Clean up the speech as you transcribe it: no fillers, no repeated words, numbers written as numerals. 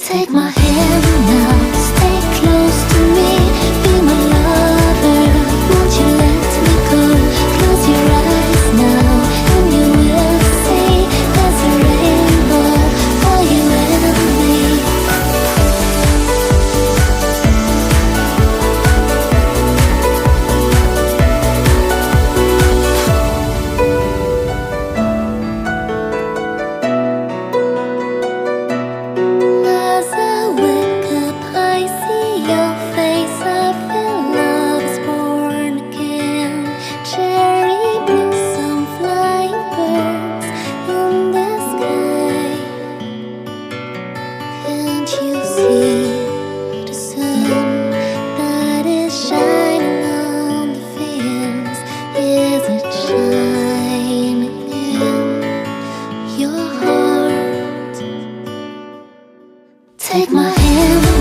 Take my hand now, stay close to me, be my lover, won't you let me go? Close your eyes now, and you will see there's a rainbow for you and me. As I wake up, I see your face, I feel love is born again. Cherry blossom, flying birds in the sky. Can't you see the sun that is shining on the fields? Is it shining in your heart? Take my hand